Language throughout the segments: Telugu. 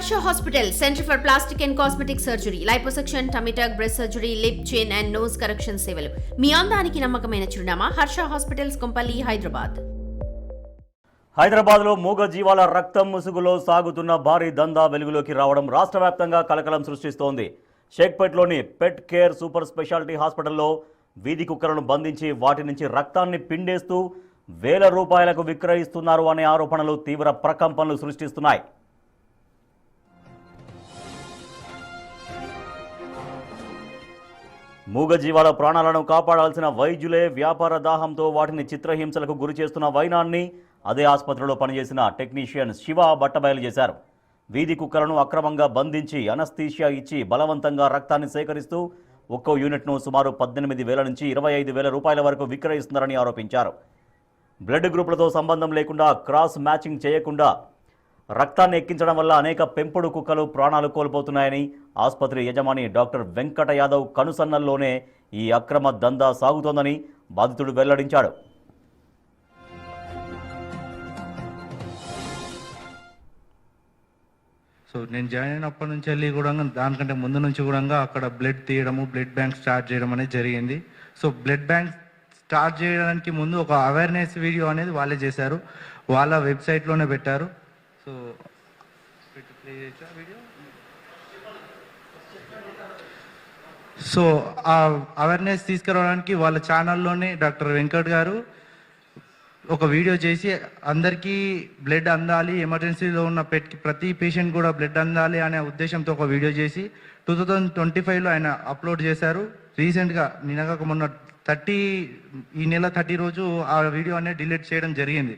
Harsha Hospital, Center for Plastic and Cosmetic Surgery, Liposuction, Tummy tuck, breast surgery, lip, chin and nose correction సేవలు. మీ అందానికి నమ్మకమైన చిరునామా హర్ష హాస్పిటల్స్ కొంపల్లి హైదరాబాద్. హైదరాబాద్లో మూగ జీవాల రక్తం ముసుగులో సాగుతున్న భారీ దందా వెలుగులోకి రావడం రాష్ట్ర వ్యాప్తంగా కలకలం సృష్టిస్తోంది. షేక్పేట్లోని పెట్ కేర్ సూపర్ స్పెషాలిటీ హాస్పిటల్లో వీధి కుక్కలను బంధించి వాటి నుంచి రక్తాన్ని పిండేస్తూ వేల రూపాయలకు విక్రయిస్తున్నారు అనే ఆరోపణలు తీవ్ర ప్రకంపనలు సృష్టిస్తున్నాయి. మూగజీవాల ప్రాణాలను కాపాడాల్సిన వైద్యులే వ్యాపార దాహంతో వాటిని చిత్రహింసలకు గురి చేస్తున్న వైనాన్ని అదే ఆసుపత్రిలో పనిచేసిన టెక్నీషియన్ శివ బట్టబయలు చేశారు. వీధి కుక్కలను అక్రమంగా బంధించి అనస్థీషియా ఇచ్చి బలవంతంగా రక్తాన్ని సేకరిస్తూ ఒక్కో యూనిట్ను సుమారు 18,000 నుంచి 25,000 రూపాయల వరకు విక్రయిస్తున్నారని ఆరోపించారు. బ్లడ్ గ్రూపులతో సంబంధం లేకుండా క్రాస్ మ్యాచింగ్ చేయకుండా రక్తాన్ని ఎక్కించడం వల్ల అనేక పెంపుడు కుక్కలు ప్రాణాలు కోల్పోతున్నాయని ఆసుపత్రి యజమాని డాక్టర్ వెంకట యాదవ్ కనుసన్నల్లోనే ఈ అక్రమ దందా సాగుతోందని బాధితుడు వెల్లడించాడు. సో నేను జాయిన్ అయినప్పటి నుంచి వెళ్ళి కూడా దానికంటే ముందు నుంచి కూడా అక్కడ బ్లడ్ తీయడము, బ్లడ్ బ్యాంక్ స్టార్ట్ చేయడం అనేది జరిగింది. సో బ్లడ్ బ్యాంక్ స్టార్ట్ చేయడానికి ముందు ఒక అవేర్నెస్ వీడియో అనేది వాళ్ళే చేశారు, వాళ్ళ వెబ్సైట్లోనే పెట్టారు. సో సో ఆ అవేర్నెస్ తీసుకురావడానికి వాళ్ళ ఛానల్లోనే డాక్టర్ వెంకట్ గారు ఒక వీడియో చేసి అందరికీ బ్లడ్ అందాలి, ఎమర్జెన్సీలో ఉన్న ప్రతి పేషెంట్ కూడా బ్లడ్ అందాలి అనే ఉద్దేశంతో ఒక వీడియో చేసి 2025లో ఆయన అప్లోడ్ చేశారు. రీసెంట్గా నిన్నగాక మొన్న ఈ నెల 30 రోజు ఆ వీడియో అనేది డిలీట్ చేయడం జరిగింది.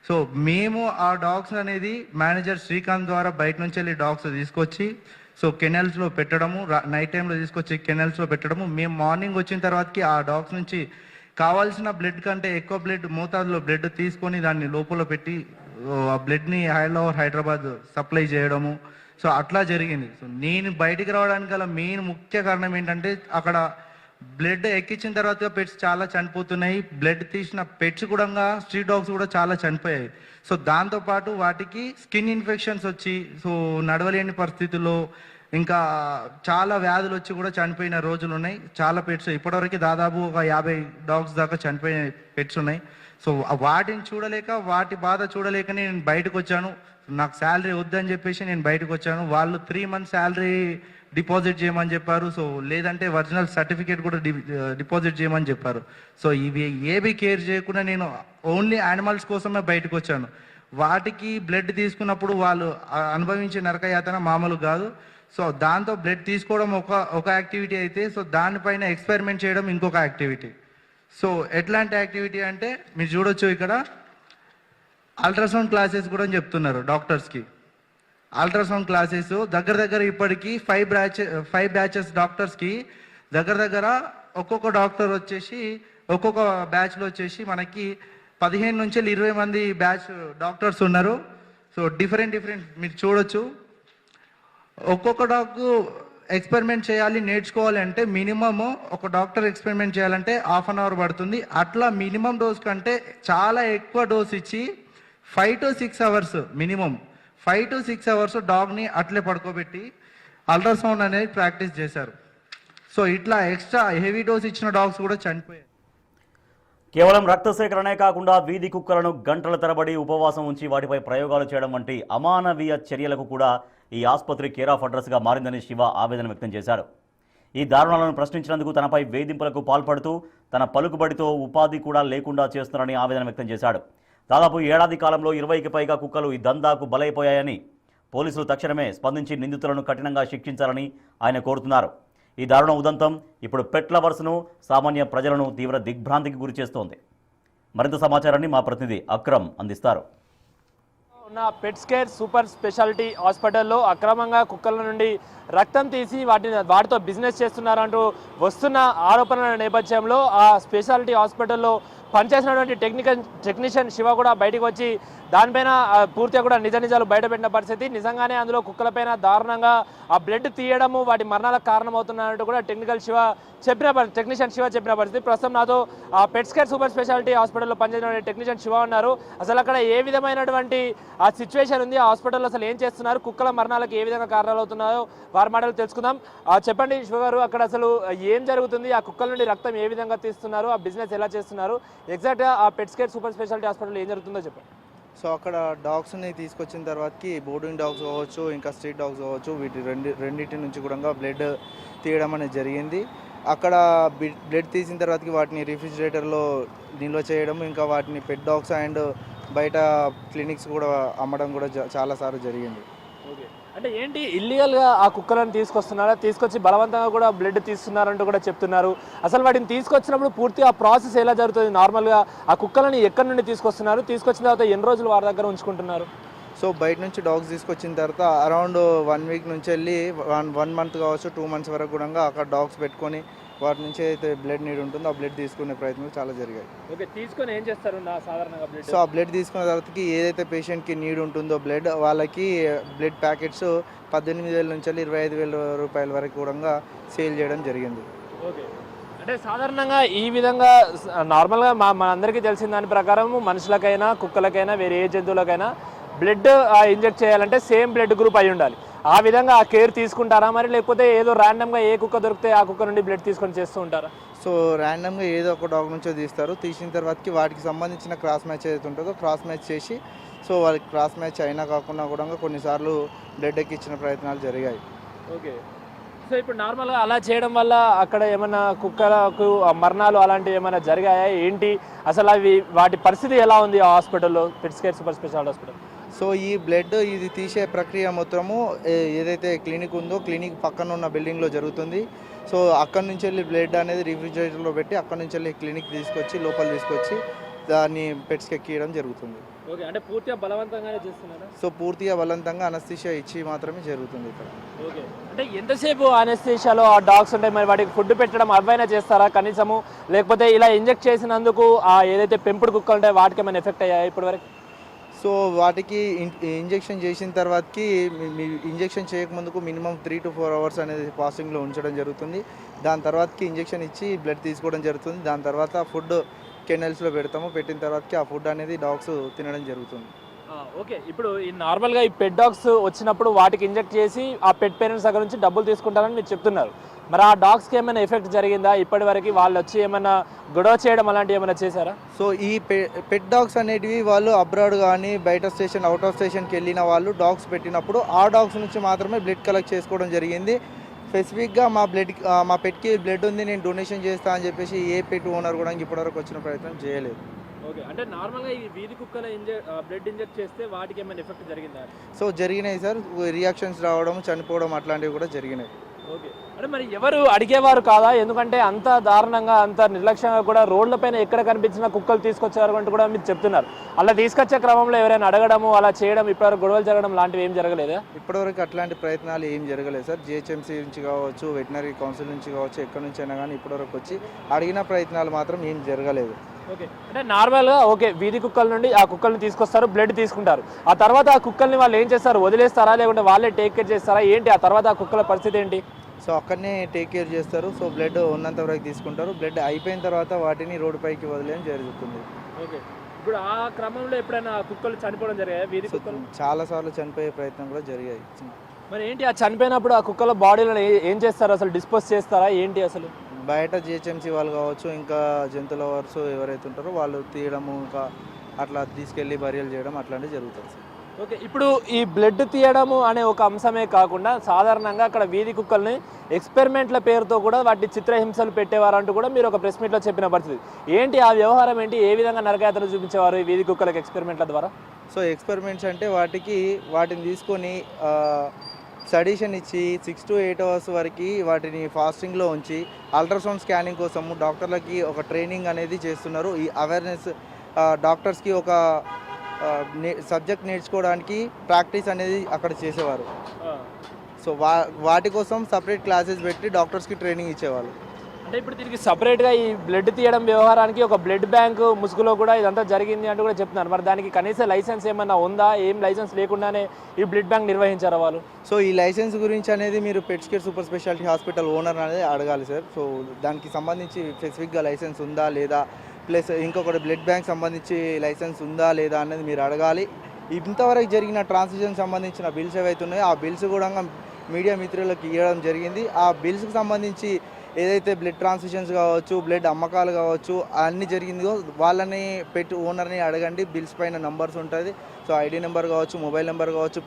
సో మేము ఆ డాగ్స్ అనేది మేనేజర్ శ్రీకాంత్ ద్వారా బయట నుంచి వెళ్ళి డాగ్స్ తీసుకొచ్చి సో కెనల్స్లో పెట్టడము, నైట్ టైంలో తీసుకొచ్చి కెనల్స్లో పెట్టడము. మేము మార్నింగ్ వచ్చిన తర్వాతకి ఆ డాగ్స్ నుంచి కావాల్సిన బ్లడ్ కంటే ఎక్కువ బ్లడ్ మోతాదులో బ్లడ్ తీసుకొని దాన్ని లోపల పెట్టి ఆ బ్లడ్ని హైదరాబాద్ సప్లై చేయడము. సో అట్లా జరిగింది. సో నేను బయటికి రావడానికి గల మెయిన్ ముఖ్య కారణం ఏంటంటే అక్కడ బ్లడ్ ఎక్కించిన తర్వాత పెట్స్ చాలా చనిపోతున్నాయి. బ్లడ్ తీసిన పెట్స్ కూడా, స్ట్రీట్ డాగ్స్ కూడా చాలా చనిపోయాయి. సో దాంతోపాటు వాటికి స్కిన్ ఇన్ఫెక్షన్స్ వచ్చి సో నడవలేని పరిస్థితుల్లో ఇంకా చాలా వ్యాధులు వచ్చి కూడా చనిపోయిన రోజులు ఉన్నాయి. చాలా పెట్స్ ఇప్పటివరకు దాదాపు ఒక 50 డాగ్స్ దాకా చనిపోయిన పెట్స్ ఉన్నాయి. సో వాటిని చూడలేక, వాటి బాధ చూడలేకనే నేను బయటకు వచ్చాను. నాకు శాలరీ వద్దని చెప్పేసి నేను బయటకు వచ్చాను. వాళ్ళు 3 months శాలరీ డిపాజిట్ చేయమని చెప్పారు. సో లేదంటే ఒరిజినల్ సర్టిఫికేట్ కూడా డిపాజిట్ చేయమని చెప్పారు. సో ఇవి ఏవి కేర్ చేయకుండా నేను ఓన్లీ యానిమల్స్ కోసమే బయటకు వచ్చాను. వాటికి బ్లడ్ తీసుకున్నప్పుడు వాళ్ళు అనుభవించే నరకయాతన మామూలు కాదు. సో దాంతో బ్లడ్ తీసుకోవడం ఒక యాక్టివిటీ అయితే, సో దానిపైన ఎక్స్పెరిమెంట్ చేయడం ఇంకొక యాక్టివిటీ. సో ఎట్లాంటి యాక్టివిటీ అంటే మీరు చూడొచ్చు ఇక్కడ అల్ట్రాసౌండ్ క్లాసెస్ కూడా చెప్తున్నారు డాక్టర్స్కి. అల్ట్రాసౌండ్ క్లాసెస్ దగ్గర ఇప్పటికీ 5 బ్యాచెస్ డాక్టర్స్కి దగ్గర ఒక్కొక్క డాక్టర్ వచ్చేసి ఒక్కొక్క బ్యాచ్లో వచ్చేసి మనకి 15 నుంచి 20 మంది బ్యాచ్ డాక్టర్స్ ఉన్నారు. సో డిఫరెంట్ మీరు చూడొచ్చు. ఒక్కొక్క డాగ్ ఎక్స్పెరిమెంట్ చేయాలి, నేర్చుకోవాలి అంటే మినిమమ్ ఒక డాక్టర్ ఎక్స్పెరిమెంట్ చేయాలంటే 1/2 hour పడుతుంది. అట్లా మినిమం డోస్ కంటే చాలా ఎక్కువ డోస్ ఇచ్చి 5 to 6 hours minimum 5 to 6 hours డాగ్ని అట్లే పడుకోబెట్టి అల్ట్రాసౌండ్ అనేది ప్రాక్టీస్ చేశారు. సో ఇట్లా ఎక్స్ట్రా హెవీ డోస్ ఇచ్చిన డాగ్స్ కూడా చనిపోయాయి. కేవలం రక్త సేకరణే కాకుండా వీధి కుక్కలను గంటల తరబడి ఉపవాసం ఉంచి వాటిపై ప్రయోగాలు చేయడం వంటి అమానవీయ చర్యలకు కూడా ఈ ఆసుపత్రి కేర్ ఆఫ్ అడ్రస్గా మారిందని శివ ఆవేదన వ్యక్తం చేశారు. ఈ దారుణాలను ప్రశ్నించినందుకు తనపై వేధింపులకు పాల్పడుతూ తన పలుకుబడితో ఉపాధి కూడా లేకుండా చేస్తున్నారని ఆవేదన వ్యక్తం చేశాడు. దాదాపు ఏడాది కాలంలో 20కి పైగా కుక్కలు ఈ దందాకు బలైపోయాయని పోలీసులు తక్షణమే స్పందించి నిందితులను కఠినంగా శిక్షించాలని ఆయన కోరుతున్నారు. ఈ దారుణ ఉదంతం ఇప్పుడు పెట్ లవర్స్ను, సామాన్య ప్రజలను తీవ్ర దిగ్భ్రాంతికి గురి చేస్తోంది. మరింత సమాచారాన్ని మా ప్రతినిధి అక్రమ్ అందిస్తారు. ఉన్న పెట్స్ కేర్ సూపర్ స్పెషాలిటీ హాస్పిటల్లో అక్రమంగా కుక్కల నుండి రక్తం తీసి వాటితో బిజినెస్ చేస్తున్నారంటూ వస్తున్న ఆరోపణల నేపథ్యంలో ఆ స్పెషాలిటీ హాస్పిటల్లో పనిచేసినటువంటి టెక్నీషియన్ శివ కూడా బయటకు వచ్చి దానిపైన పూర్తిగా కూడా నిజాలు బయటపెట్టిన పరిస్థితి. నిజంగానే అందులో కుక్కలపైన దారుణంగా ఆ బ్లడ్ తీయడము వాటి మరణాలకు కారణమవుతున్నట్టు కూడా టెక్నీషియన్ శివ చెప్పిన పరిస్థితి. ప్రస్తుతం నాతో పెట్స్ కేర్ సూపర్ స్పెషాలిటీ హాస్పిటల్లో పనిచేసిన టెక్నీషియన్ శివ ఉన్నారు. అసలు అక్కడ ఏ విధమైనటువంటి ఆ సిచ్యువేషన్ ఉంది, ఆ హాస్పిటల్లో అసలు ఏం చేస్తున్నారు, కుక్కల మరణాలకు ఏ విధంగా కారణాలు అవుతున్నాయో వారి మాటలు తెలుసుకుందాం. చెప్పండి శివ గారు, అక్కడ అసలు ఏం జరుగుతుంది, ఆ కుక్కల నుండి రక్తం ఏ విధంగా తీస్తున్నారు, ఆ బిజినెస్ ఎలా చేస్తున్నారు, ఎగ్జాక్ట్గా ఆ పెట్స్ కేర్ సూపర్ స్పెషాలిటీ హాస్పిటల్లో ఏం జరుగుతుందో చెప్పండి. సో అక్కడ డాగ్స్ని తీసుకొచ్చిన తర్వాతకి బోర్డింగ్ డాగ్స్ కావచ్చు, ఇంకా స్ట్రీట్ డాగ్స్ కావచ్చు, వీటి రెండింటి నుంచి కూడా బ్లడ్ తీయడం అనేది జరిగింది. అక్కడ బ్లడ్ తీసిన తర్వాతకి వాటిని రిఫ్రిజిరేటర్లో నిల్వ చేయడం, ఇంకా వాటిని పెట్ డాగ్స్ అండ్ బయట క్లినిక్స్ కూడా అమ్మడం కూడా చాలాసార్లు జరిగింది. ఓకే, అంటే ఏంటి ఇల్లీగల్గా ఆ కుక్కలను తీసుకొస్తున్నారా, తీసుకొచ్చి బలవంతంగా కూడా బ్లడ్ తీస్తున్నారంటూ కూడా చెప్తున్నారు. అసలు వాటిని తీసుకొచ్చినప్పుడు పూర్తిగా ఆ ప్రాసెస్ ఎలా జరుగుతుంది? నార్మల్గా ఆ కుక్కలని ఎక్కడి నుండి తీసుకొస్తున్నారు, తీసుకొచ్చిన తర్వాత ఎన్ని రోజులు వారి దగ్గర ఉంచుకుంటున్నారు? సో బయట నుంచి డాగ్స్ తీసుకొచ్చిన తర్వాత అరౌండ్ 1 వీక్ నుంచి వెళ్ళి 1 మంత్ కావచ్చు, 2 మంత్స్ వరకు కూడా అక్కడ డాగ్స్ పెట్టుకొని వాటి నుంచి అయితే బ్లడ్ నీడ్ ఉంటుందో ఆ బ్లడ్ తీసుకునే ప్రయత్నాలు చాలా జరిగాయి. ఓకే, తీసుకొని ఏం చేస్తారు సాధారణంగా బ్లడ్? సో ఆ బ్లడ్ తీసుకున్న తర్వాతకి ఏదైతే పేషెంట్కి నీడ్ ఉంటుందో బ్లడ్, వాళ్ళకి బ్లడ్ ప్యాకెట్స్ 18,000 నుంచి 25,000 రూపాయల వరకు కూడా సేల్ చేయడం జరిగింది. ఓకే, అంటే సాధారణంగా ఈ విధంగా నార్మల్గా మనందరికీ తెలిసిన దాని ప్రకారం మనుషులకైనా కుక్కలకైనా వేరే ఏ జంతువులకైనా బ్లడ్ ఇంజెక్ట్ చేయాలంటే సేమ్ బ్లడ్ గ్రూప్ అయి ఉండాలి. ఆ విధంగా ఆ కేర్ తీసుకుంటారా మరి, లేకపోతే ఏదో ర్యాండమ్గా ఏ కుక్క దొరికితే ఆ కుక్క నుండి బ్లడ్ తీసుకొని చేస్తూ ఉంటారా? సో ర్యాండమ్గా ఏదో ఒక డాగ్ నుంచో తీస్తారు. తీసిన తర్వాతకి వాటికి సంబంధించిన క్రాస్ మ్యాచ్ ఏదైతే ఉంటుందో క్రాస్ మ్యాచ్ చేసి, సో వాళ్ళకి క్రాస్ మ్యాచ్ అయినా కాకుండా కూడా కొన్నిసార్లు బ్లడ్ ఎక్కించిన ప్రయత్నాలు జరిగాయి. ఓకే, సో ఇప్పుడు నార్మల్గా అలా చేయడం వల్ల అక్కడ ఏమైనా కుక్కలకు మరణాలు అలాంటివి ఏమైనా జరిగాయా ఏంటి? అసలు అవి వాటి పరిస్థితి ఎలా ఉంది ఆ హాస్పిటల్లో, pets care super speciality hospital? So ఈ బ్లడ్ ఇది తీసే ప్రక్రియ మొత్తము ఏదైతే క్లినిక్ ఉందో క్లినిక్ పక్కన ఉన్న బిల్డింగ్లో జరుగుతుంది. సో అక్కడి నుంచి వెళ్ళి బ్లడ్ అనేది రిఫ్రిజిరేటర్లో పెట్టి అక్కడి నుంచి వెళ్ళి క్లినిక్ తీసుకొచ్చి లోపల తీసుకొచ్చి దాన్ని పెట్స్కి ఎక్కియడం జరుగుతుంది. ఓకే, అంటే పూర్తిగా బలవంతంగానే చేస్తున్నారా? సో పూర్తిగా బలవంతంగా అనస్థీషియా ఇచ్చి మాత్రమే జరుగుతుంది ఇక్కడ. ఓకే, అంటే ఎంతసేపు అనస్థీషియాలో ఆ డాగ్స్ ఉంటాయి, మరి వాటికి ఫుడ్ పెట్టడం అవైనా చేస్తారా కనీసము, లేకపోతే ఇలా ఇంజెక్ట్ చేసినందుకు ఆ ఏదైతే పెంపుడు కుక్కలు ఉంటాయో వాటికి ఏమైనా ఎఫెక్ట్ అయ్యాయి ఇప్పటివరకు? సో వాటికి ఇంజెక్షన్ చేసిన తర్వాతకి ఇంజెక్షన్ చేయకముందుకు మినిమం 3 to 4 అవర్స్ అనేది ఫాస్టింగ్లో ఉంచడం జరుగుతుంది. దాని తర్వాతకి ఇంజెక్షన్ ఇచ్చి బ్లడ్ తీసుకోవడం జరుగుతుంది. దాని తర్వాత ఫుడ్ కెనల్స్లో పెడతాము. పెట్టిన తర్వాతకి ఆ ఫుడ్ అనేది డాగ్స్ తినడం జరుగుతుంది. ఓకే, ఇప్పుడు ఈ నార్మల్గా ఈ పెట్ డాగ్స్ వచ్చినప్పుడు వాటికి ఇంజెక్ట్ చేసి ఆ పెట్ పేరెంట్స్ దగ్గర నుంచి డబ్బులు తీసుకుంటారని మీరు చెప్తున్నారు. మరి ఆ డాగ్స్కి ఏమైనా ఎఫెక్ట్ జరిగిందా ఇప్పటి వరకు? వాళ్ళు వచ్చి ఏమైనా గొడవ చేయడం అలాంటివి ఏమైనా చేశారా? సో ఈ పెట్ డాగ్స్ అనేటివి వాళ్ళు అబ్రాడ్ కానీ బయట స్టేషన్ అవుట్ ఆఫ్ స్టేషన్కి వెళ్ళిన వాళ్ళు డాగ్స్ పెట్టినప్పుడు ఆ డాగ్స్ నుంచి మాత్రమే బ్లడ్ కలెక్ట్ చేసుకోవడం జరిగింది. స్పెసిఫిక్గా మా పెట్కి బ్లడ్ ఉంది నేను డొనేషన్ చేస్తా అని చెప్పేసి ఏ పెట్ ఓనర్ కూడా ఇప్పటివరకు వచ్చిన ప్రయత్నం చేయలేదు. ఓకే, అంటే నార్మల్గా ఈ వీధి కుక్కల బ్లడ్ ఇంజెక్ట్ చేస్తే వాటికి ఏమైనా ఎఫెక్ట్ జరిగిందా? సో జరిగినాయి సార్, రియాక్షన్స్ రావడం, చనిపోవడం అట్లాంటివి కూడా జరిగినాయి. ఓకే, అంటే మరి ఎవరు అడిగేవారు కాదా? ఎందుకంటే అంత దారుణంగా అంత నిర్లక్ష్యంగా కూడా రోడ్లపైన ఎక్కడ కనిపించిన కుక్కలు తీసుకొచ్చారు అంటూ కూడా మీరు చెప్తున్నారు. అలా తీసుకొచ్చే క్రమంలో ఎవరైనా అడగడము అలా చేయడం ఇప్పటివరకు గొడవలు జరగడం లాంటివి ఏం జరగలేదా? ఇప్పటివరకు అట్లాంటి ప్రయత్నాలు ఏం జరగలేదు సార్. జిహెచ్ఎంసీ నుంచి కావచ్చు, వెటనరీ కౌన్సిల్ నుంచి కావచ్చు, ఎక్కడి నుంచి అయినా కానీ ఇప్పటివరకు వచ్చి అడిగిన ప్రయత్నాలు మాత్రం ఏం జరగలేదు. ఓకే, అంటే నార్మల్గా ఓకే వీధి కుక్కల నుండి ఆ కుక్కల్ని తీసుకొస్తారు, బ్లడ్ తీసుకుంటారు. ఆ తర్వాత ఆ కుక్కల్ని వాళ్ళు ఏం చేస్తారు, వదిలేస్తారా లేకుంటే వాళ్ళే టేక్ కేర్ చేస్తారా ఏంటి? ఆ తర్వాత ఆ కుక్కల పరిస్థితి ఏంటి? సో అక్కడనే టేక్ కేర్ చేస్తారు. సో బ్లడ్ ఉన్నంత వరకు తీసుకుంటారు. బ్లడ్ అయిపోయిన తర్వాత వాటిని రోడ్డుపైకి వదిలేయడం జరుగుతుంది. ఓకే, ఇప్పుడు ఆ క్రమంలో ఎప్పుడైనా కుక్కలు చనిపోవడం జరిగాయా వీధి కుక్కలు? చాలాసార్లు చనిపోయే ప్రయత్నం కూడా జరిగాయి. మరి ఏంటి ఆ చనిపోయినప్పుడు ఆ కుక్కల బాడీలను ఏం చేస్తారు, అసలు డిస్పోజ్ చేస్తారా ఏంటి అసలు? బయట జిహెచ్ఎంసీ వాళ్ళు కావచ్చు, ఇంకా జంతువుల లవర్స్ ఎవరైతే ఉంటారో వాళ్ళు తీయడము, ఇంకా అట్లా తీసుకెళ్ళి బరియలు చేయడం అట్లాంటివి జరుగుతుంది సార్. ఓకే, ఇప్పుడు ఈ బ్లడ్ తీయడము అనే ఒక అంశమే కాకుండా సాధారణంగా అక్కడ వీధి కుక్కల్ని ఎక్స్పెరిమెంట్ల పేరుతో కూడా వాటి చిత్రహింసలు పెట్టేవారంటూ కూడా మీరు ఒక ప్రెస్ మీట్లో చెప్పిన పరిస్థితి ఏంటి? ఆ వ్యవహారం ఏంటి? ఏ విధంగా నరకయాత్ర చూపించేవారు ఈ వీధి కుక్కలకు ఎక్స్పెరిమెంట్ల ద్వారా? సో ఎక్స్పెరిమెంట్స్ అంటే వాటిని తీసుకొని సడిషన్ ఇచ్చి 6 to 8 అవర్స్ వరకు వాటిని ఫాస్టింగ్లో ఉంచి అల్ట్రాసౌండ్ స్కానింగ్ కోసము డాక్టర్లకి ఒక ట్రైనింగ్ అనేది చేస్తున్నారు. ఈ అవేర్నెస్ డాక్టర్స్కి ఒక సబ్జెక్ట్ నేర్చుకోవడానికి ప్రాక్టీస్ అనేది అక్కడ చేసేవారు. సో వాటి కోసం సపరేట్ క్లాసెస్ పెట్టి డాక్టర్స్కి ట్రైనింగ్ ఇచ్చేవాళ్ళు. అంటే ఇప్పుడు దీనికి సపరేట్గా ఈ బ్లడ్ తీయడం వ్యవహారానికి ఒక బ్లడ్ బ్యాంక్ ముసుగులో కూడా ఇదంతా జరిగింది అంటూ కూడా చెప్తున్నారు. మరి దానికి కనీస లైసెన్స్ ఏమన్నా ఉందా? ఏం లైసెన్స్ లేకుండానే ఈ బ్లడ్ బ్యాంక్ నిర్వహించారా వాళ్ళు? సో ఈ లైసెన్స్ గురించి అనేది మీరు pets care super speciality hospital owner అనేది అడగాలి సార్. సో దానికి సంబంధించి స్పెసిఫిక్గా లైసెన్స్ ఉందా లేదా, ప్లస్ ఇంకొకటి బ్లడ్ బ్యాంక్ సంబంధించి లైసెన్స్ ఉందా లేదా అనేది మీరు అడగాలి. ఇంతవరకు జరిగిన ట్రాన్సాక్షన్ సంబంధించిన బిల్స్ ఏవైతే ఉన్నాయో ఆ బిల్స్ కూడా మీడియా మిత్రులకు ఇవ్వడం జరిగింది. ఆ బిల్స్కి సంబంధించి ఏదైతే బ్లడ్ ట్రాన్స్ఫ్యూషన్స్ కావచ్చు, బ్లడ్ అమ్మకాలు కావచ్చు, అన్నీ జరిగిందో వాళ్ళని పెట్ ఓనర్ని అడగండి. బిల్స్ పైన నంబర్స్ ఉంటుంది. సో ఐడి నెంబర్ కావచ్చు, మొబైల్ నెంబర్ కావచ్చు,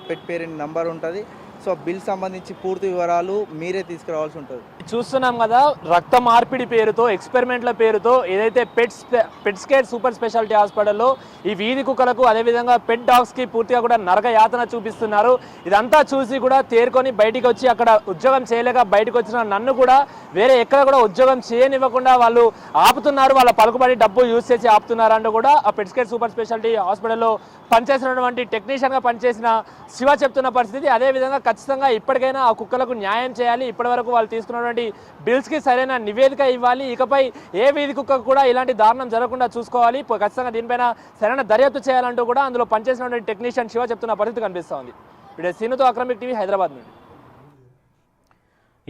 పెట్ పేరెంట్ నెంబర్ ఉంటుంది. సో బిల్ సంబంధించి పూర్తి వివరాలు మీరే తీసుకురావాల్సి ఉంటుంది. చూస్తున్నాం కదా, రక్త మార్పిడి పేరుతో, ఎక్స్పెరిమెంట్ల పేరుతో ఏదైతే పెట్స్ కేర్ సూపర్ స్పెషాలిటీ హాస్పిటల్లో ఈ వీధి కుక్కలకు అదేవిధంగా పెట్ డాగ్స్కి పూర్తిగా కూడా నరక యాతన చూపిస్తున్నారు. ఇదంతా చూసి కూడా తేరుకొని బయటికి వచ్చి అక్కడ ఉద్యోగం చేయలేక బయటకు వచ్చిన నన్ను కూడా వేరే ఎక్కడ కూడా ఉద్యోగం చేయనివ్వకుండా వాళ్ళు ఆపుతున్నారు. వాళ్ళ పలుకుబడి డబ్బు యూజ్ చేసి ఆపుతున్నారు అంటూ కూడా ఆ పెట్స్ కేర్ సూపర్ స్పెషాలిటీ హాస్పిటల్లో పనిచేసినటువంటి టెక్నీషియన్గా పనిచేసిన శివ చెప్తున్న పరిస్థితి. అదేవిధంగా ఖచ్చితంగా ఇప్పటికైనా ఆ కుక్కలకు న్యాయం చేయాలి. ఇప్పటివరకు వాళ్ళు తీసుకున్నటువంటి బిల్స్కి సరైన నివేదిక ఇవ్వాలి. ఇకపై ఏ వీధి కుక్కకు కూడా ఇలాంటి దారుణం జరగకుండా చూసుకోవాలి. ఖచ్చితంగా దీనిపైన సరైన దర్యాప్తు చేయాలంటూ కూడా అందులో పనిచేసినటువంటి టెక్నీషియన్ శివ చెప్తున్న పరిస్థితి కనిపిస్తోంది. వీడియో సీనుతో అక్రమిక్ టీవీ, హైదరాబాద్ నుండి.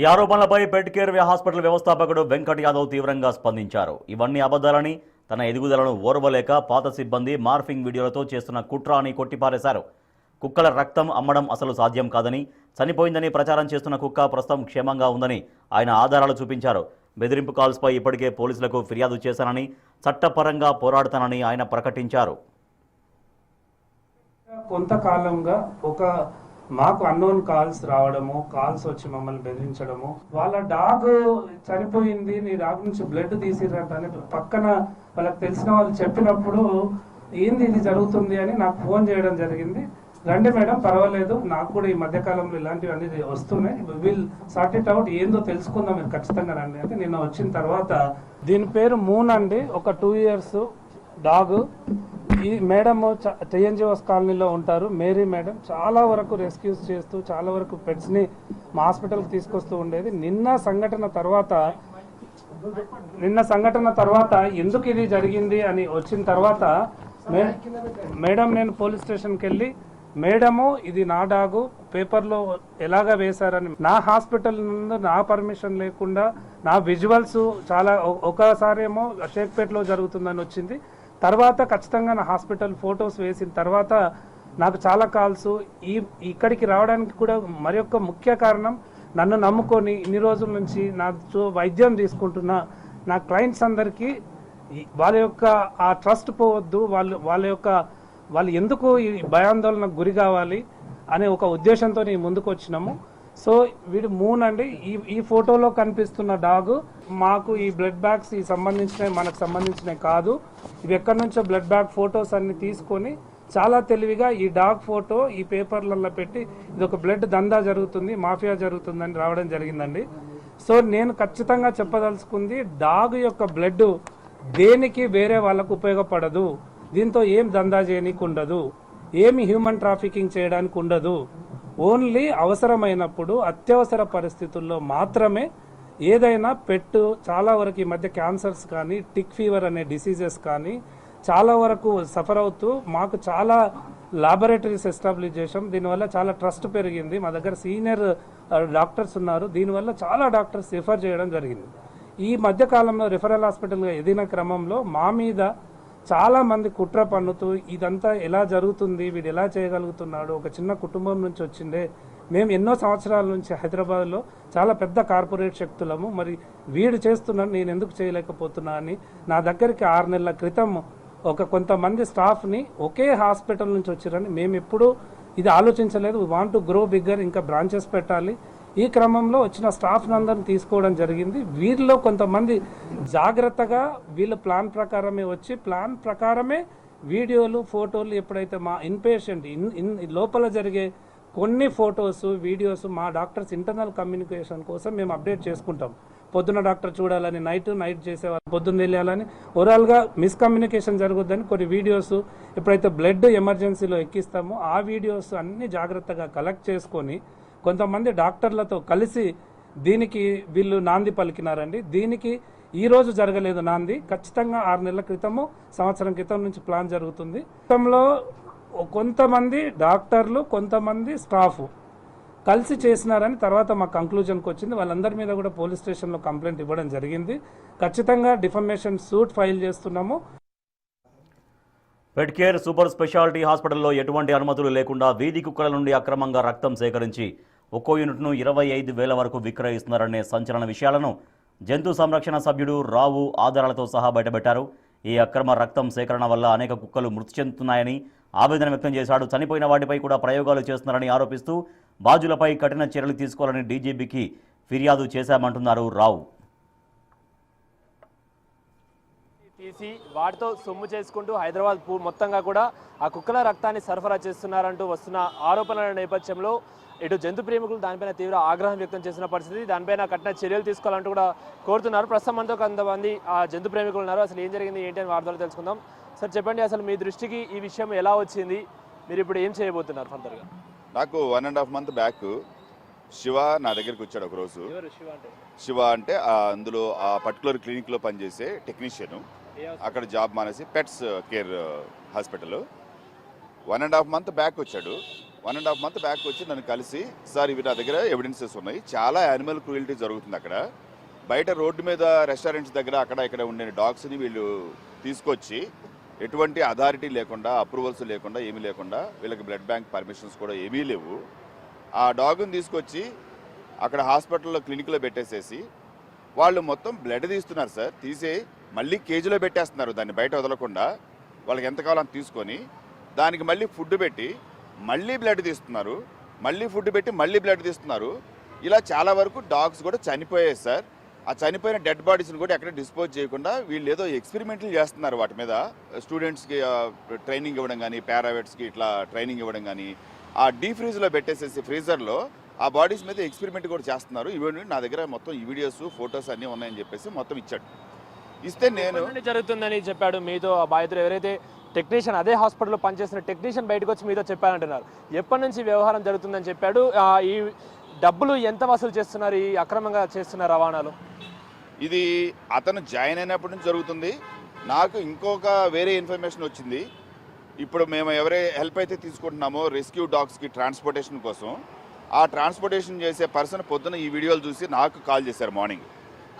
ఈ ఆరోపణలపై పెట్ కేర్ హాస్పిటల్ వ్యవస్థాపకుడు వెంకట్ యాదవ్ తీవ్రంగా స్పందించారు. ఇవన్నీ అబద్ధాలని, తన ఎదుగుదలను ఓర్వలేక పాత సిబ్బంది మార్ఫింగ్ వీడియోలతో చేస్తున్న కుట్ర అని కొట్టిపారేశారు. కుక్కల రక్తం అమ్మడం అసలు సాధ్యం కాదని, చనిపోయిందని ప్రచారం చేస్తున్న కుక్క ప్రస్తుతం క్షేమంగా ఉందని ఆయన ఆధారాలు చూపించారు. బెదిరింపు కాల్స్పై ఇప్పటికే పోలీసులకు ఫిర్యాదు చేశానని, చట్టపరంగా పోరాడతానని ఆయన ప్రకటించారు. కొంతకాలంగా మాకు అన్నోన్ కాల్స్ రావడము, కాల్స్ వచ్చి మమ్మల్ని బెదిరించడము, వాళ్ళ డాగ్ చనిపోయింది, నీ డాగ్ నుంచి బ్లడ్ తీసిరంట అని పక్కన వాళ్ళకి తెలిసిన వాళ్ళు చెప్పినప్పుడు ఏంది ఇది జరుగుతుంది అని నాకు ఫోన్ చేయడం జరిగింది. రండి మేడం, పర్వాలేదు, నాకు కూడా ఈ మధ్యకాలంలో ఇలాంటివి అన్ని వస్తున్నాయి, విల్ సార్ట్ ఇట్ అవుట్, ఏందో తెలుసుకుందాం, మీరు ఖచ్చితంగా రండి అంటే నిన్న వచ్చిన తర్వాత దీని పేరు మూన్ అండి, ఒక 2 years డాగ్. ఈ మేడం టీఎన్జిఓస్ కాలనీలో ఉంటారు, మేరీ మేడం. చాలా వరకు రెస్క్యూస్ చేస్తూ చాలా వరకు పెట్స్ని మా హాస్పిటల్కి తీసుకొస్తూ ఉండేది. నిన్న సంఘటన తర్వాత ఎందుకు ఇది జరిగింది అని వచ్చిన తర్వాత మేడం నేను పోలీస్ స్టేషన్కి వెళ్ళి, మేడము ఇది నా డాగు, పేపర్లో ఎలాగా వేశారని, నా హాస్పిటల్ నుండి నా పర్మిషన్ లేకుండా నా విజువల్స్ చాలా ఒకసారి ఏమో షేక్పేట్లో జరుగుతుందని వచ్చింది. తర్వాత ఖచ్చితంగా నా హాస్పిటల్ ఫొటోస్ వేసిన తర్వాత నాకు చాలా కాల్స్. ఇక్కడికి రావడానికి కూడా మరొక ముఖ్య కారణం, నన్ను నమ్ముకొని ఇన్ని రోజుల నుంచి నా వైద్యం తీసుకుంటున్న నా క్లయింట్స్ అందరికీ వాళ్ళ యొక్క ఆ ట్రస్ట్ పోవద్దు, వాళ్ళు ఎందుకు ఈ భయాందోళనకు గురి కావాలి అనే ఒక ఉద్దేశంతో ముందుకు వచ్చినాము. సో వీడు మూన్ అండి. ఈ ఫోటోలో కనిపిస్తున్న డాగ్ మాకు ఈ బ్లడ్ బ్యాగ్స్ మనకు సంబంధించినవి కాదు. ఇవి ఎక్కడి నుంచో బ్లడ్ బ్యాగ్ ఫొటోస్ అన్ని తీసుకొని చాలా తెలివిగా ఈ డాగ్ ఫోటో ఈ పేపర్లలో పెట్టి ఇది ఒక బ్లడ్ దందా జరుగుతుంది, మాఫియా జరుగుతుందని రావడం జరిగిందండి. సో నేను ఖచ్చితంగా చెప్పదలుచుకుంది, డాగ్ యొక్క బ్లడ్ దేనికి వేరే వాళ్ళకు ఉపయోగపడదు. దీంతో ఏం దందా చేయడానికి ఉండదు, ఏమి హ్యూమన్ ట్రాఫికింగ్ చేయడానికి ఉండదు. ఓన్లీ అవసరమైనప్పుడు అత్యవసర పరిస్థితుల్లో మాత్రమే ఏదైనా పెట్టు. చాలా వరకు ఈ మధ్య క్యాన్సర్స్ కానీ, టిక్ ఫీవర్ అనే డిసీజెస్ కానీ చాలా వరకు సఫర్ అవుతూ మాకు చాలా లాబొరేటరీస్ ఎస్టాబ్లిష్ చేసాం. దీనివల్ల చాలా ట్రస్ట్ పెరిగింది. మా దగ్గర సీనియర్ డాక్టర్స్ ఉన్నారు. దీనివల్ల చాలా డాక్టర్స్ రిఫర్ చేయడం జరిగింది. ఈ మధ్యకాలంలో రిఫరల్ హాస్పిటల్గా ఎదిగిన క్రమంలో మా మీద చాలా మంది కుట్ర పన్నుతూ ఇదంతా ఎలా జరుగుతుంది, వీడు ఎలా చేయగలుగుతున్నాడు, ఒక చిన్న కుటుంబం నుంచి వచ్చిందే, మేము ఎన్నో సంవత్సరాల నుంచి హైదరాబాద్లో చాలా పెద్ద కార్పొరేట్ శక్తులము, మరి వీడు చేస్తున్నాడు నేను ఎందుకు చేయలేకపోతున్నా అని నా దగ్గరికి 6 నెలల క్రితం కొంతమంది స్టాఫ్ని ఒకే హాస్పిటల్ నుంచి వచ్చారని మేము ఎప్పుడూ ఇది ఆలోచించలేదు. We want to grow bigger, ఇంకా బ్రాంచెస్ పెట్టాలి. ఈ క్రమంలో వచ్చిన స్టాఫ్ అందరిని తీసుకోవడం జరిగింది. వీరిలో కొంతమంది జాగ్రత్తగా వీళ్ళ ప్లాన్ ప్రకారమే వచ్చి ప్లాన్ ప్రకారమే వీడియోలు ఫోటోలు ఎప్పుడైతే మా ఇన్పేషెంట్ లోపల జరిగే కొన్ని ఫొటోస్ వీడియోస్ మా డాక్టర్స్ ఇంటర్నల్ కమ్యూనికేషన్ కోసం మేము అప్డేట్ చేసుకుంటాం. పొద్దున డాక్టర్ చూడాలని, నైట్ చేసేవాళ్ళు పొద్దున్న వెళ్ళాలని, ఓవరాల్గా మిస్కమ్యూనికేషన్ జరగొద్దని కొన్ని వీడియోస్ ఎప్పుడైతే బ్లడ్ ఎమర్జెన్సీలో ఎక్కిస్తామో ఆ వీడియోస్ అన్ని జాగ్రత్తగా కలెక్ట్ చేసుకొని కొంతమంది డాక్టర్లతో కలిసి దీనికి వీళ్ళు నాంది పలికినారండి. దీనికి ఈ రోజు జరగలేదు నాంది, ఖచ్చితంగా 6 నెలల క్రితము సంవత్సరం క్రితం నుంచి ప్లాన్ జరుగుతుంది. గతంలో కొంతమంది డాక్టర్లు కొంతమంది స్టాఫ్ కలిసి చేసినారని తర్వాత మా కంక్లూజన్కి వచ్చింది. వాళ్ళందరి మీద కూడా పోలీస్ స్టేషన్లో కంప్లైంట్ ఇవ్వడం జరిగింది. ఖచ్చితంగా డిఫమేషన్ సూట్ ఫైల్ చేస్తున్నాము. పెట్ కేర్ సూపర్ స్పెషాలిటీ హాస్పిటల్లో ఎటువంటి అనుమతులు లేకుండా వీధి కుక్కల నుండి అక్రమంగా రక్తం సేకరించి ఒక్కో యూనిట్ను 25,000 వరకు విక్రయిస్తున్నారనే సంచలన విషయాలను జంతు సంరక్షణ సభ్యుడు రావు ఆధారాలతో సహా బయటపెట్టారు. ఈ అక్రమ రక్తం సేకరణ వల్ల అనేక కుక్కలు మృతి చెందుతున్నాయని ఆవేదన వ్యక్తం చేశాడు. చనిపోయిన వాటిపై కూడా ప్రయోగాలు చేస్తున్నారని ఆరోపిస్తూ బాధ్యులపై కఠిన చర్యలు తీసుకోవాలని డీజీపీకి ఫిర్యాదు చేశామంటున్నారు రావు. తీసి వాటితో సొమ్ము చేసుకుంటూ హైదరాబాద్ మొత్తంగా కూడా ఆ కుక్కల రక్తాన్ని సరఫరా చేస్తున్నారంటూ వస్తున్న ఆరోపణల నేపథ్యంలో ఇటు జంతు ప్రేమికులు దానిపైన తీవ్ర ఆగ్రహం వ్యక్తం చేసిన పరిస్థితి. దానిపైన కఠిన చర్యలు తీసుకోవాలంటూ కూడా కోరుతున్నారు. ప్రస్తుతం మనతో కొంతమంది ఆ జంతు ప్రేమికులు ఉన్నారు. అసలు ఏం జరిగింది ఏంటి అని వార్తలు తెలుసుకుందాం. సార్ చెప్పండి, అసలు మీ దృష్టికి ఈ విషయం ఎలా వచ్చింది, మీరు ఇప్పుడు ఏం చేయబోతున్నారు ఫర్దర్గా? నాకు 1.5 month బ్యాక్ శివ నా దగ్గరికి వచ్చాడు ఒకరోజు. శివ అంటే అందులో ఆ పర్టికులర్ క్లినిక్లో పనిచేసే టెక్నీషియన్, అక్కడ జాబ్ మానేసి pets care hospital. 1.5 month back వచ్చాడు. 1.5 month బ్యాక్ వచ్చి నన్ను కలిసి, సార్ ఇవి నా దగ్గర ఎవిడెన్సెస్ ఉన్నాయి, చాలా యానిమల్ క్రూయల్టీ జరుగుతుంది అక్కడ బయట రోడ్డు మీద రెస్టారెంట్స్ దగ్గర అక్కడ ఇక్కడ ఉండే డాగ్స్ని వీళ్ళు తీసుకొచ్చి ఎటువంటి అథారిటీ లేకుండా అప్రూవల్స్ లేకుండా ఏమీ లేకుండా వీళ్ళకి బ్లడ్ బ్యాంక్ పర్మిషన్స్ కూడా ఏమీ లేవు. ఆ డాగ్ని తీసుకొచ్చి అక్కడ హాస్పిటల్లో క్లినిక్లో పెట్టేసేసి వాళ్ళు మొత్తం బ్లడ్ తీస్తున్నారు సార్. తీసి మళ్ళీ కేజీలో పెట్టేస్తున్నారు, దాన్ని బయట వదలకుండా. వాళ్ళకి ఎంత కావాలో అంత తీసుకొని దానికి మళ్ళీ ఫుడ్ పెట్టి మళ్ళీ బ్లడ్ తీస్తున్నారు, మళ్ళీ ఫుడ్ పెట్టి మళ్ళీ బ్లడ్ తీస్తున్నారు. ఇలా చాలా వరకు డాగ్స్ కూడా చనిపోయాయి సార్. ఆ చనిపోయిన డెడ్ బాడీస్ని కూడా ఎక్కడ డిస్పోజ్ చేయకుండా వీళ్ళు ఏదో ఎక్స్పెరిమెంట్లు చేస్తున్నారు వాటి మీద. స్టూడెంట్స్కి ట్రైనింగ్ ఇవ్వడం కానీ, పారావెట్స్కి ఇట్లా ట్రైనింగ్ ఇవ్వడం కానీ, ఆ డీ ఫ్రీజ్లో పెట్టేసేసి ఫ్రీజర్లో ఆ బాడీస్ మీద ఎక్స్పెరిమెంట్ కూడా చేస్తున్నారు. ఇవన్నీ నా దగ్గర మొత్తం ఈ వీడియోస్ ఫొటోస్ అన్నీ ఉన్నాయని చెప్పేసి మొత్తం ఇచ్చాడు. ఇస్తే నేను జరుగుతుందని చెప్పాడు. మీతో ఆ బాధితులు ఎవరైతే టెక్నీషియన్ అదే హాస్పిటల్లో పనిచేసిన టెక్నీషియన్ బయటకు వచ్చి మీతో చెప్పారంటున్నారు. ఎప్పటి నుంచి వ్యవహారం జరుగుతుందని చెప్పాడు. ఈ డబ్బులు ఎంత వసూలు చేస్తున్నారు ఈ అక్రమంగా చేస్తున్న రవాణాలు? ఇది అతను జాయిన్ అయినప్పటి నుంచి జరుగుతుంది. నాకు ఇంకొక వేరే ఇన్ఫర్మేషన్ వచ్చింది. ఇప్పుడు మేము ఎవరే హెల్ప్ అయితే తీసుకుంటున్నామో రెస్క్యూ డాగ్స్కి ట్రాన్స్పోర్టేషన్ కోసం, ఆ ట్రాన్స్పోర్టేషన్ చేసే పర్సన్ పొద్దున ఈ వీడియోలు చూసి నాకు కాల్ చేశారు. మార్నింగ్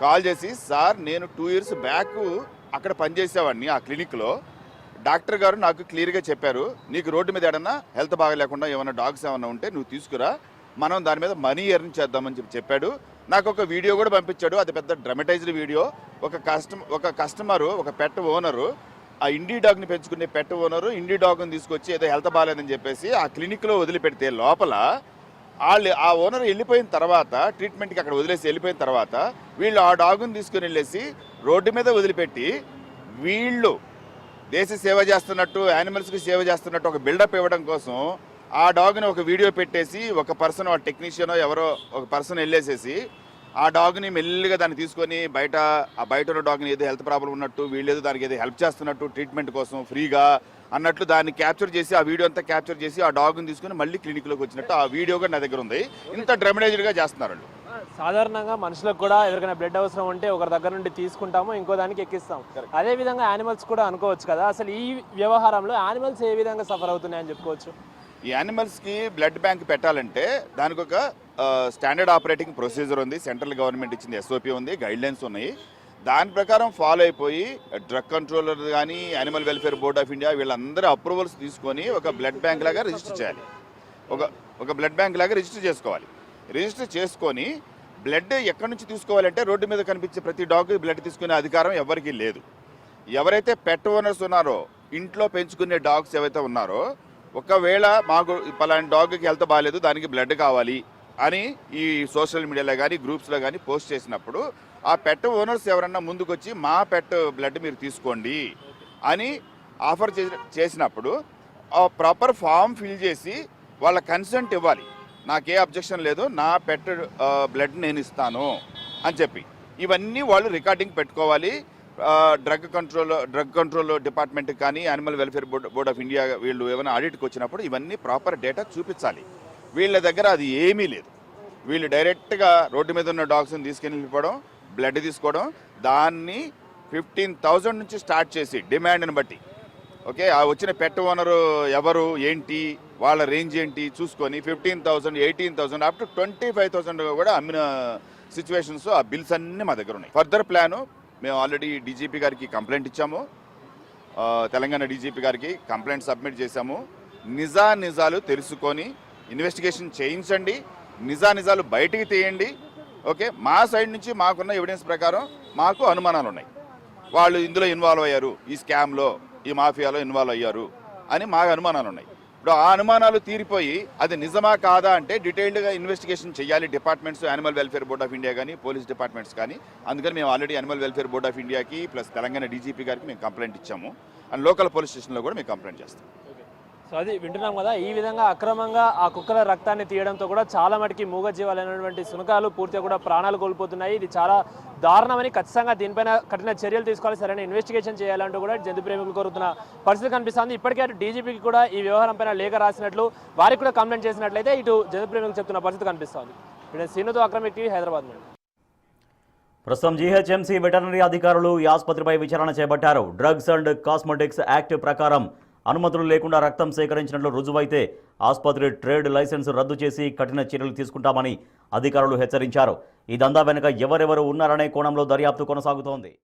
కాల్ చేసి, సార్ నేను 2 years బ్యాక్ అక్కడ పనిచేసేవాడిని ఆ క్లినిక్లో, డాక్టర్ గారు నాకు క్లియర్గా చెప్పారు, నీకు రోడ్డు మీద ఏదన్నా హెల్త్ బాగలేకుండా ఏమైనా డాగ్స్ ఏమైనా ఉంటే నువ్వు తీసుకురా, మనం దాని మీద మనీ ఎర్న్ చేద్దామని చెప్పాడు. నాకు ఒక వీడియో కూడా పంపించాడు. అది పెద్ద డ్రమటైజ్డ్ వీడియో. ఒక కస్టమరు, ఒక పెట్ ఓనరు, ఆ ఇండీ డాగ్ని పెంచుకునే పెట్ ఓనరు ఇండీ డాగ్ని తీసుకొచ్చి ఏదో హెల్త్ బాగాలేదని చెప్పేసి ఆ క్లినిక్లో వదిలిపెడితే లోపల ఆ ఓనర్ వెళ్ళిపోయిన తర్వాత, ట్రీట్మెంట్కి అక్కడ వదిలేసి వెళ్ళిపోయిన తర్వాత వీళ్ళు ఆ డాగ్ని తీసుకుని వెళ్ళేసి రోడ్డు మీద వదిలిపెట్టి వీళ్ళు దేశ సేవ చేస్తున్నట్టు, యానిమల్స్కి సేవ చేస్తున్నట్టు ఒక బిల్డప్ ఇవ్వడం కోసం ఆ డాగ్ని ఒక వీడియో పెట్టేసి ఒక పర్సన్, ఆ టెక్నీషియనో ఎవరో ఒక పర్సన్ వెళ్ళేసేసి ఆ డాగ్ని మెల్లిగా దాన్ని తీసుకొని బయట ఉన్న డాగ్ని ఏదో హెల్త్ ప్రాబ్లం ఉన్నట్టు, వీళ్ళేదో దానికి ఏదో హెల్ప్ చేస్తున్నట్టు ట్రీట్మెంట్ కోసం ఫ్రీగా అన్నట్లు దాన్ని క్యాప్చర్ చేసి, ఆ వీడియో అంతా క్యాప్చర్ చేసి ఆ డాగ్ని తీసుకుని మళ్ళీ క్లినిక్లోకి వచ్చినట్టు ఆ వీడియో కూడా నా దగ్గర ఉంది. ఇంత డ్రమటైజ్డ్గా చేస్తున్నారు. సాధారణంగా మనుషులకు కూడా ఎవరికైనా బ్లడ్ అవసరం ఉంటే ఒకరి దగ్గర నుండి తీసుకుంటాము, ఇంకో దానికి ఎక్కిస్తాం. అదే విధంగా యానిమల్స్ కూడా అనుకోవచ్చు కదా. అసలు ఈ వ్యవహారంలో యానిమల్స్ ఏ విధంగా సఫర్ అవుతున్నాయని చెప్పుకోవచ్చు? ఈ యానిమల్స్కి బ్లడ్ బ్యాంక్ పెట్టాలంటే దానికి ఒక స్టాండర్డ్ ఆపరేటింగ్ ప్రొసీజర్ ఉంది. సెంట్రల్ గవర్నమెంట్ ఇచ్చింది SOP ఉంది, గైడ్లైన్స్ ఉన్నాయి. దాని ప్రకారం ఫాలో అయిపోయి డ్రగ్ కంట్రోలర్ కానీ, animal welfare board of India వీళ్ళందరూ అప్రూవల్స్ తీసుకొని ఒక బ్లడ్ బ్యాంక్ లాగా రిజిస్టర్ చేయాలి. ఒక బ్లడ్ బ్యాంక్ లాగా రిజిస్టర్ చేసుకోవాలి. రిజిస్టర్ చేసుకొని బ్లడ్ ఎక్కడి నుంచి తీసుకోవాలంటే రోడ్డు మీద కనిపించే ప్రతి డాగ్ బ్లడ్ తీసుకునే అధికారం ఎవరికీ లేదు. ఎవరైతే పెట్ ఓనర్స్ ఉన్నారో, ఇంట్లో పెంచుకునే డాగ్స్ ఏవైతే ఉన్నారో, ఒకవేళ మాకు పలానా డాగ్కి హెల్త్ బాగాలేదు, దానికి బ్లడ్ కావాలి అని ఈ సోషల్ మీడియాలో కానీ గ్రూప్స్లో కానీ పోస్ట్ చేసినప్పుడు ఆ పెట్ ఓనర్స్ ఎవరన్నా ముందుకొచ్చి మా పెట్ బ్లడ్ మీరు తీసుకోండి అని ఆఫర్ చేసినప్పుడు ఆ ప్రాపర్ ఫామ్ ఫిల్ చేసి వాళ్ళ కన్సెంట్ ఇవ్వాలి. నాకే అబ్జెక్షన్ లేదు, నా పెట్ బ్లడ్ నేను ఇస్తాను అని చెప్పి ఇవన్నీ వాళ్ళు రికార్డింగ్ పెట్టుకోవాలి. డ్రగ్ కంట్రోల్ డిపార్ట్మెంట్ కానీ, animal welfare board of India వీళ్ళు ఏమైనా ఆడిట్కి వచ్చినప్పుడు ఇవన్నీ ప్రాపర్ డేటా చూపించాలి. వీళ్ళ దగ్గర అది ఏమీ లేదు. వీళ్ళు డైరెక్ట్గా రోడ్డు మీద ఉన్న డాగ్స్ని తీసుకెళ్ళి వెళ్ళిపోవడం, బ్లడ్ తీసుకోవడం, దాన్ని 15,000 నుంచి స్టార్ట్ చేసి డిమాండ్ని బట్టి ఓకే ఆ వచ్చిన పెట్ ఓనరు ఎవరు ఏంటి వాళ్ళ రేంజ్ ఏంటి చూసుకొని 15,000, 18,000 అప్ టు 25,000 కూడా అమ్మిన సిచ్యువేషన్స్ ఆ బిల్స్ అన్నీ మా దగ్గర ఉన్నాయి. ఫర్దర్ ప్లాను మేము ఆల్రెడీ డీజీపీ గారికి కంప్లైంట్ ఇచ్చాము, తెలంగాణ డీజీపీ గారికి కంప్లైంట్ సబ్మిట్ చేశాము. నిజాలు తెలుసుకొని ఇన్వెస్టిగేషన్ చేయించండి, నిజాలు బయటికి తీయండి. ఓకే మా సైడ్ నుంచి మాకున్న ఎవిడెన్స్ ప్రకారం మాకు అనుమానాలు ఉన్నాయి, వాళ్ళు ఇందులో ఇన్వాల్వ్ అయ్యారు, ఈ స్కామ్లో ఈ మాఫియాలో ఇన్వాల్వ్ అయ్యారు అని మాకు అనుమానాలు ఉన్నాయి. ఇప్పుడు ఆ అనుమానాలు తీరిపోయి అది నిజమా కాదా అంటే డీటెయిల్డ్గా ఇన్వెస్టిగేషన్ చేయాలి departments, animal welfare board of India కానీ పోలీస్ డిపార్ట్మెంట్స్ కానీ. అందుకని మేము already animal welfare board of ఇండియాకి ప్లస్ తెలంగాణ డీజీపీ గారికి మేము కంప్లైంట్ ఇచ్చాము, అండ్ లోకల్ పోలీస్ స్టేషన్లో కూడా మేము కంప్లైంట్ చేస్తాం. సో అది వింటున్నాం కదా, ఈ విధంగా అక్రమంగా ఆ కుక్కల రక్తాన్ని తీయడంతో కూడా చాలా మటుకి మూగజీవాలైనటువంటి శునకాలు పూర్తిగా కూడా ప్రాణాలు కోల్పోతున్నాయి. ఇది చాలా దారుణమని, ఖచ్చితంగా దీనిపైన కఠిన చర్యలు తీసుకోవాలి, సరైన ఇన్వెస్టిగేషన్ చేయాలంటూ కూడా జంతు ప్రేమికులు కోరుతున్న పరిస్థితి కనిపిస్తుంది. ఇప్పటికే అటు డీజీపీకి కూడా ఈ వ్యవహారం పైన లేఖ రాసినట్లు, వారికి కూడా కంప్లైంట్ చేసినట్లయితే ఇటు జంతు ప్రేమికులు చెప్తున్న పరిస్థితి కనిపిస్తుంది. ఇప్పుడు సీనుతో అక్రమిక్ టీవీ, హైదరాబాద్ నుండి. ప్రస్తుతం జీహెచ్ఎంసీ వెటర్నరీ అధికారులు ఈ ఆసుపత్రిపై విచారణ చేపట్టారు. డ్రగ్స్ అండ్ కాస్మెటిక్స్ యాక్ట్ ప్రకారం అనుమతులు లేకుండా రక్తం సేకరించినట్లు రుజువైతే ఆసుపత్రి ట్రేడ్ లైసెన్స్ రద్దు చేసి కఠిన చర్యలు తీసుకుంటామని అధికారులు హెచ్చరించారు. ఈ దందా వెనుక ఎవరెవరు ఉన్నారనే కోణంలో దర్యాప్తు కొనసాగుతోంది.